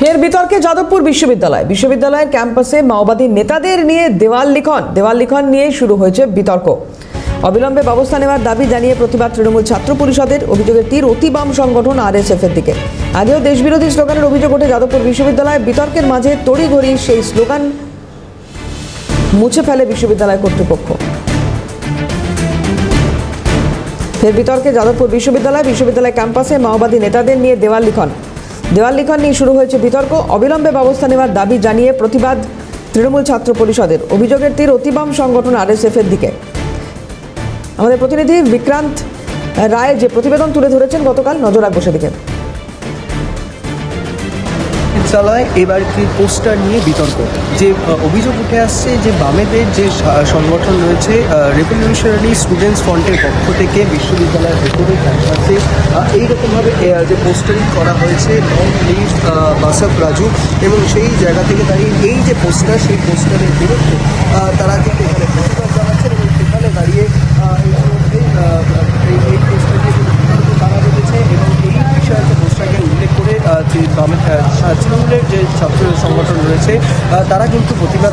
ফের বিতর্কে যাদবপুর বিশ্ববিদ্যালয়ের ক্যাম্পাসে মাওবাদী নেতাদের নিয়ে দেওয়াল লিখন নিয়ে শুরু হয়েছে বিতর্ক। অবিলম্বে ব্যবস্থা নেওয়ার দাবি জানিয়ে প্রতিবাদ তৃণমূল ছাত্র পরিষদের। অভিযোগের তীর অতি বাম সংগঠন আরএসএফ এর দিকে। আগেও দেশবিরোধী স্লোগানের অভিযোগ ওঠে যাদবপুর বিশ্ববিদ্যালয়ে। বিতর্কের মাঝে তড়িঘড়ি সেই স্লোগান মুছে ফেলে বিশ্ববিদ্যালয় কর্তৃপক্ষ। ফের বিতর্কে যাদবপুর বিশ্ববিদ্যালয় ক্যাম্পাসে মাওবাদী নেতাদের নিয়ে দেওয়াল লিখন নিয়ে শুরু হয়েছে বিতর্ক। অবিলম্বে ব্যবস্থা নেওয়ার দাবি জানিয়ে প্রতিবাদ তৃণমূল ছাত্র পরিষদের। অভিযোগের তীর অতিবাম সংগঠন আরএসএফ এর দিকে। আমাদের প্রতিনিধি বিক্রান্ত রায় যে প্রতিবেদন তুলে ধরেছেন গতকাল, নজর রাখবো সেদিকে। বিদ্যালয় এবার কি পোস্টার নিয়ে বিতর্ক, যে অভিযোগ উঠে আসছে যে বামেদের যে সংগঠন রয়েছে রেভলিউশনারি স্টুডেন্টস ফ্রন্টের পক্ষ থেকে বিশ্ববিদ্যালয়ের ভেতরে ক্যাম্পাসে এইরকমভাবে যে পোস্টারিং করা হয়েছে লং লিভ বাসাব রাজু, এবং সেই জায়গা থেকে দাঁড়িয়ে এই যে পোস্টার, সেই পোস্টারের বিরুদ্ধে তারা কিন্তু এখানে প্রতিবাদ জানাচ্ছেন এবং সেখানে দাঁড়িয়ে এই পোস্টারকে তারা রেখেছে এবং এই বিষয়ে যে পোস্টারকে উল্লেখ করে তৃণমূলের যে ছাত্র সংগঠন রয়েছে তারা কিন্তু প্রতিবাদ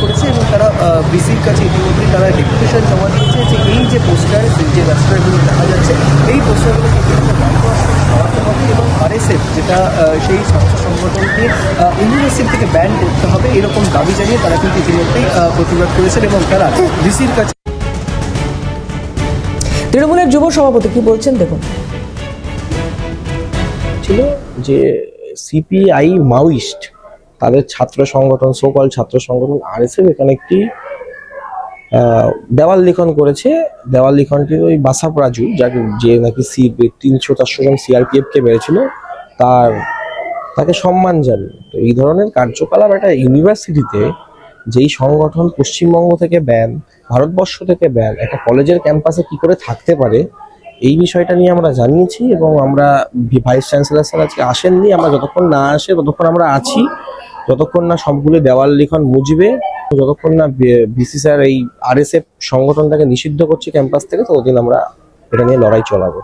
করেছে এবং তারা বিসির কাছে ইতিমধ্যেই তারা ডেপুটেশন জমা দিয়েছে যে এই যে পোস্টার, যে রাস্তাগুলো দেখা যাচ্ছে এই পোস্টারগুলো কিন্তু সরাতে হবে এবং আরএসএফ যেটা সেই ছাত্র সংগঠনকে ইউনিভার্সিটি থেকে ব্যান করতে হবে, এরকম দাবি জানিয়ে তারা কিন্তু ইতিমধ্যেই প্রতিবাদ করেছেন এবং তারা বিসির কাছে। তৃণমূলের যুব সভাপতি কি বলছেন দেখুন। ছিল যে সিপিআই মাওয়িস্ট তাদের ছাত্র সংগঠন, সোকল ছাত্র সংগঠন আরএসএফ এখানে একটি দেওয়াল লিখন করেছে। দেওয়াল লিখনটি ওই বাসাব রাজু, যে নাকি 300-400 জন সিআরপিএফ কে মেরেছিল, তাকে সম্মান জানিয়ে। তো এই ধরনের কার্যকলাপ একটা ইউনিভার্সিটিতে, যেই সংগঠন পশ্চিমবঙ্গ থেকে ব্যান, ভারতবর্ষ থেকে ব্যান, একটা কলেজের ক্যাম্পাসে কি করে থাকতে পারে, এই বিষয়টা নিয়ে আমরা জানিয়েছি এবং আমরা ভাইস চ্যান্সেলর স্যার আজকে আসেননি। আমরা যতক্ষণ না আসে ততক্ষণ আমরা আছি, যতক্ষণ না সবগুলো দেওয়াল লিখন মুছবে, যতক্ষণ না বিসি স্যার এই আরএসএফ সংগঠনটাকে নিষিদ্ধ করছে ক্যাম্পাস থেকে, ততদিন আমরা এটা নিয়ে লড়াই চালাবো।